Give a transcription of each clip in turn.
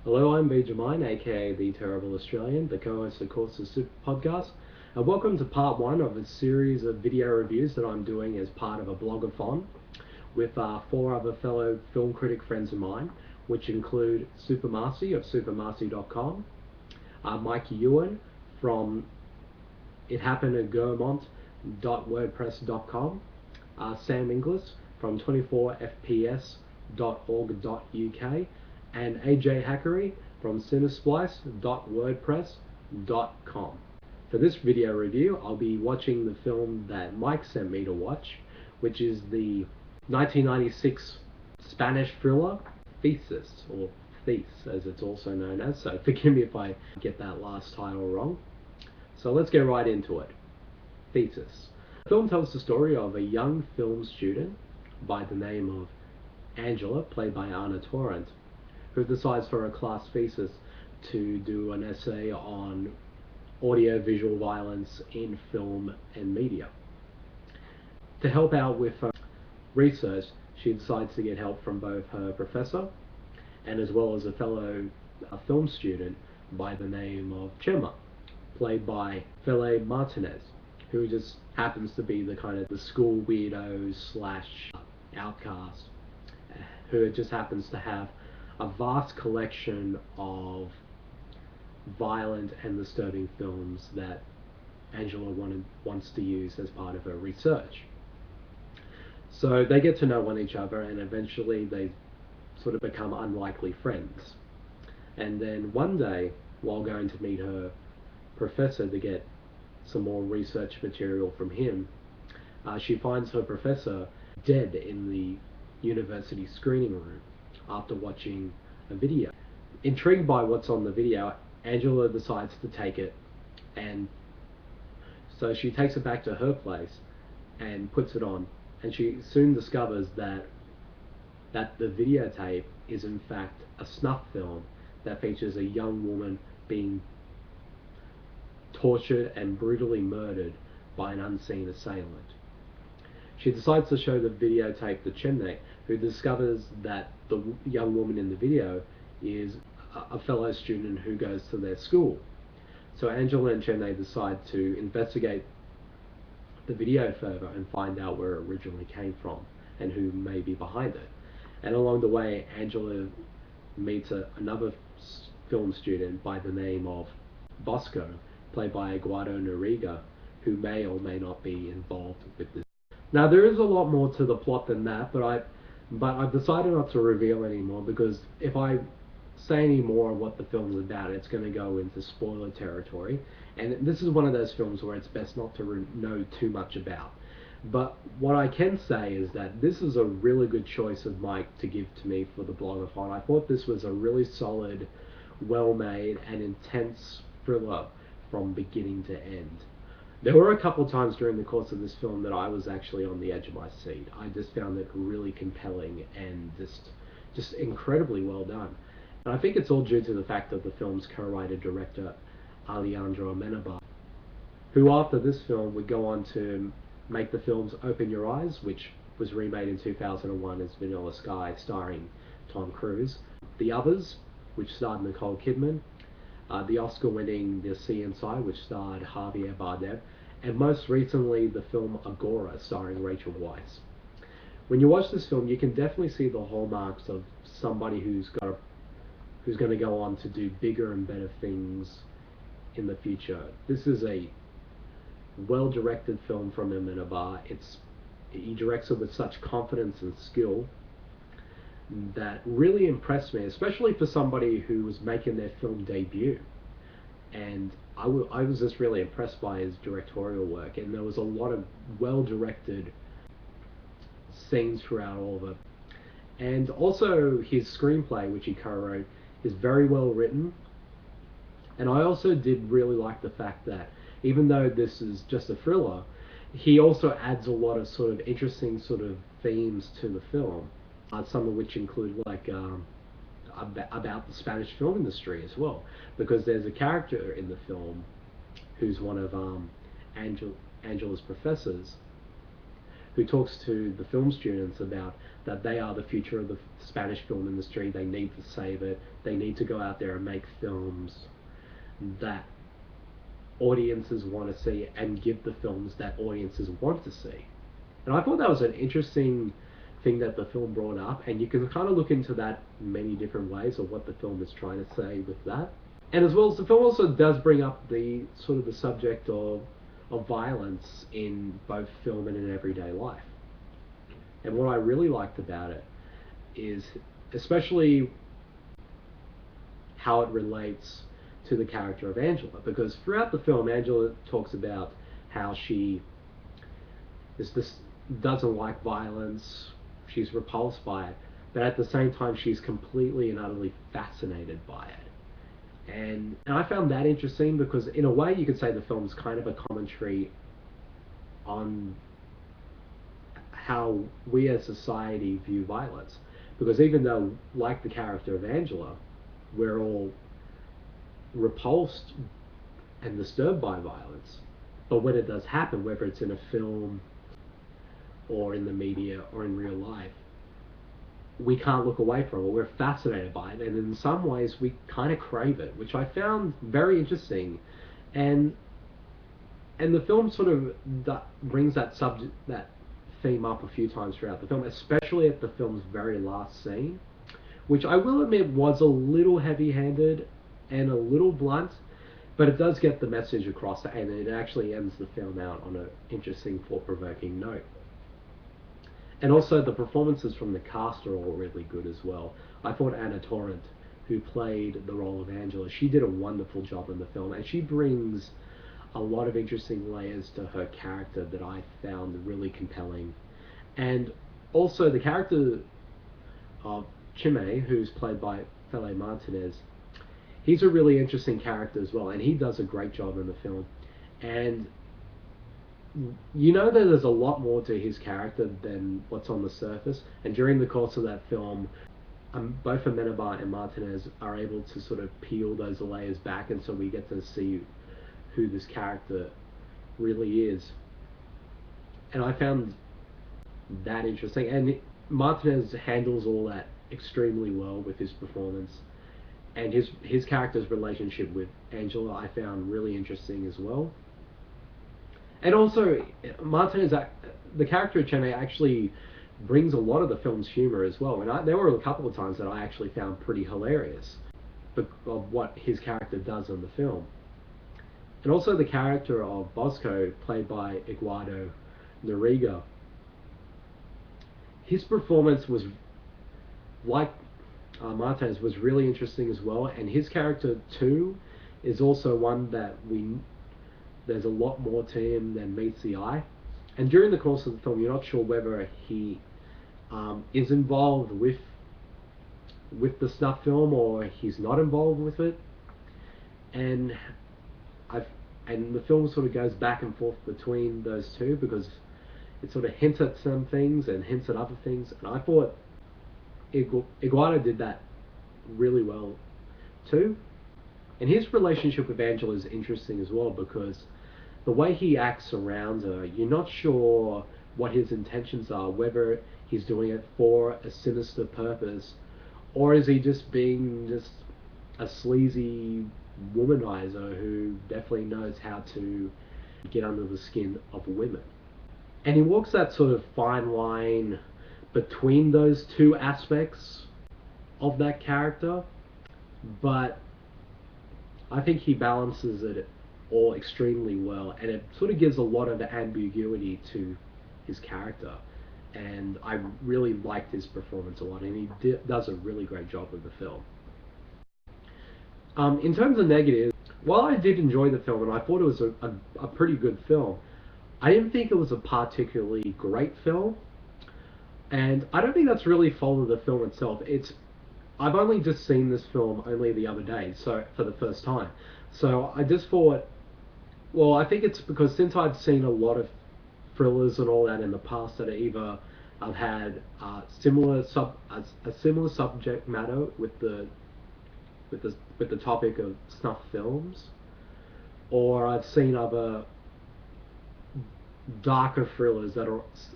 Hello, I'm Bede, aka The Terrible Australian, the co-host of Courses Super Podcast, and welcome to part one of a series of video reviews that I'm doing as part of a Blog-A-Thon with four other fellow film critic friends of mine, which include Super Marcy of supermarcy.com, Mike Ewan from ithappenedgurmont.wordpress.com, Sam Inglis from 24fps.org.uk, and AJ Hackery from cinesplice.wordpress.com. For this video review, I'll be watching the film that Mike sent me to watch, which is the 1996 Spanish thriller Thesis, or Thesis as it's also known as, so forgive me if I get that last title wrong. So let's get right into it. Thesis. The film tells the story of a young film student by the name of Angela, played by Anna Torrent, who decides for her class thesis to do an essay on audio-visual violence in film and media. To help out with research, she decides to get help from both her professor and as well as a fellow film student by the name of Chema, played by Fele Martinez, who just happens to be the kind of the school weirdo slash outcast, who just happens to have a vast collection of violent and disturbing films that Angela wants to use as part of her research. So they get to know each other, and eventually they sort of become unlikely friends. And then one day, while going to meet her professor to get some more research material from him, she finds her professor dead in the university screening room after watching a video. Intrigued by what's on the video, Angela decides to take it, and so she takes it back to her place and puts it on, and she soon discovers that the videotape is in fact a snuff film that features a young woman being tortured and brutally murdered by an unseen assailant. She decides to show the videotape to Chemne, who discovers that the young woman in the video is a fellow student who goes to their school. So Angela and Chemne decide to investigate the video further and find out where it originally came from and who may be behind it. And along the way, Angela meets another film student by the name of Bosco, played by Eduardo Noriega, who may or may not be involved with this. Now, there is a lot more to the plot than that, but I've decided not to reveal anymore, because if I say any more of what the film is about, it's going to go into spoiler territory, and this is one of those films where it's best not to know too much about. But what I can say is that this is a really good choice of Mike to give to me for the Blog-A-Thon. I thought this was a really solid, well-made, and intense thriller from beginning to end. There were a couple times during the course of this film that I was actually on the edge of my seat. I just found it really compelling and just incredibly well done. And I think it's all due to the fact of the film's co-writer-director, Alejandro Amenabar, who after this film would go on to make the films Open Your Eyes, which was remade in 2001 as Vanilla Sky, starring Tom Cruise, The Others, which starred Nicole Kidman, the Oscar-winning The Sea Inside, which starred Javier Bardem, and most recently the film Agora, starring Rachel Weisz. When you watch this film, you can definitely see the hallmarks of somebody who's going to go on to do bigger and better things in the future. This is a well-directed film from Amenabar. He directs it with such confidence and skill that really impressed me, especially for somebody who was making their film debut. And I was just really impressed by his directorial work, and there was a lot of well-directed scenes throughout all of it. And also his screenplay, which he co-wrote, is very well written. And I also did really like the fact that even though this is just a thriller, he also adds a lot of sort of interesting sort of themes to the film, some of which include like about the Spanish film industry as well, because there's a character in the film who's one of Angela's professors, who talks to the film students about that they are the future of the Spanish film industry. They need to save it. They need to go out there and make films that audiences want to see and give the films that audiences want to see. And I thought that was an interesting thing that the film brought up, and you can kind of look into that many different ways of what the film is trying to say with that. And as well as the film also does bring up the sort of the subject of violence in both film and in everyday life. And what I really liked about it is especially how it relates to the character of Angela, because throughout the film Angela talks about how she doesn't like violence, she's repulsed by it, but at the same time she's completely and utterly fascinated by it. And I found that interesting because in a way you could say the film's kind of a commentary on how we as society view violence. Because even though, like the character of Angela, we're all repulsed and disturbed by violence, but when it does happen, whether it's in a film or in the media or in real life, we can't look away from it. We're fascinated by it, and in some ways we kind of crave it, which I found very interesting. And the film sort of brings that theme up a few times throughout the film, especially at the film's very last scene, which I will admit was a little heavy-handed and a little blunt, but it does get the message across, and it actually ends the film out on an interesting, thought-provoking note. And also the performances from the cast are all really good as well. I thought Anna Torrent, who played the role of Angela, she did a wonderful job in the film, and she brings a lot of interesting layers to her character that I found really compelling. And also the character of Chime, who's played by Felipe Martinez, he's a really interesting character as well, and he does a great job in the film. And you know that there's a lot more to his character than what's on the surface, and during the course of that film, both Amenabar and Martinez are able to sort of peel those layers back, and so we get to see who this character really is. And I found that interesting, and Martinez handles all that extremely well with his performance, and his character's relationship with Angela I found really interesting as well. And also, Martinez, the character of Chene, actually brings a lot of the film's humor as well. And there were a couple of times that I actually found pretty hilarious of what his character does in the film. And also the character of Bosco, played by Eduardo Noriega, his performance was, like Martinez, was really interesting as well. And his character too is also one that there's a lot more to him than meets the eye. And during the course of the film, you're not sure whether he is involved with the snuff film or he's not involved with it. And the film sort of goes back and forth between those two, because it sort of hints at some things and hints at other things. And I thought Iguana did that really well too. And his relationship with Angela is interesting as well, because the way he acts around her, you're not sure what his intentions are, whether he's doing it for a sinister purpose, or is he just being just a sleazy womanizer who definitely knows how to get under the skin of women. And he walks that sort of fine line between those two aspects of that character, but I think he balances it all extremely well, and it sort of gives a lot of ambiguity to his character, and I really liked his performance a lot, and he does a really great job with the film. In terms of negatives, while I did enjoy the film and I thought it was a pretty good film, I didn't think it was a particularly great film, and I don't think that's really fault of the film itself. I've only just seen this film only the other day, so for the first time. So I just thought, well, I think it's because since I've seen a lot of thrillers and all that in the past that either I've had a similar subject matter with the topic of snuff films, or I've seen other darker thrillers that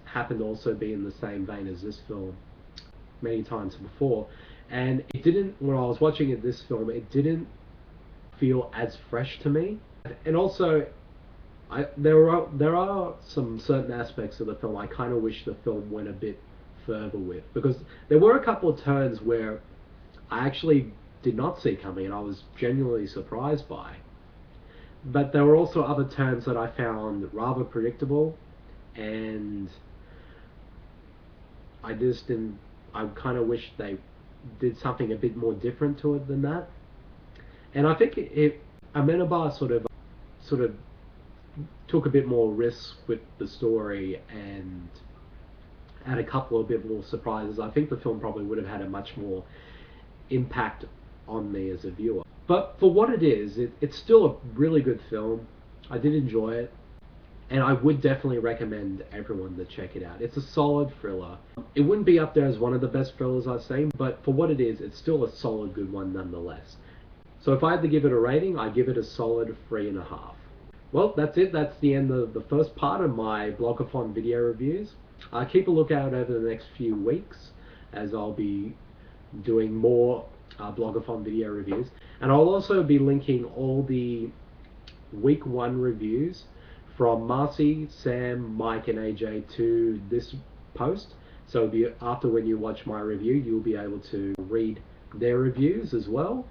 happen to also be in the same vein as this film many times before, and it didn't, when I was watching this film, it didn't feel as fresh to me. And also, there are some certain aspects of the film I kind of wish the film went a bit further with, because there were a couple of turns where I actually did not see coming and I was genuinely surprised by. But there were also other turns that I found rather predictable, and I just didn't. I kind of wish they did something a bit more different to it than that. And I think Amenabar sort of took a bit more risks with the story and had a couple of bit more surprises. I think the film probably would have had a much more impact on me as a viewer. But for what it is, it's still a really good film. I did enjoy it, and I would definitely recommend everyone to check it out. It's a solid thriller. It wouldn't be up there as one of the best thrillers I've seen, but for what it is, it's still a solid good one nonetheless. So if I had to give it a rating, I'd give it a solid 3.5. Well, that's it. That's the end of the first part of my Blog-A-Thon video reviews. Keep a lookout over the next few weeks, as I'll be doing more Blog-A-Thon video reviews. And I'll also be linking all the week 1 reviews from Marcy, Sam, Mike, and AJ to this post. So after when you watch my review, you'll be able to read their reviews as well.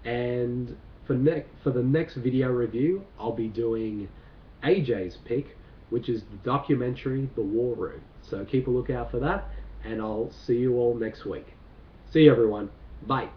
And for the next video review, I'll be doing AJ's pick, which is the documentary The War Room. So keep a lookout for that, and I'll see you all next week. See you, everyone. Bye.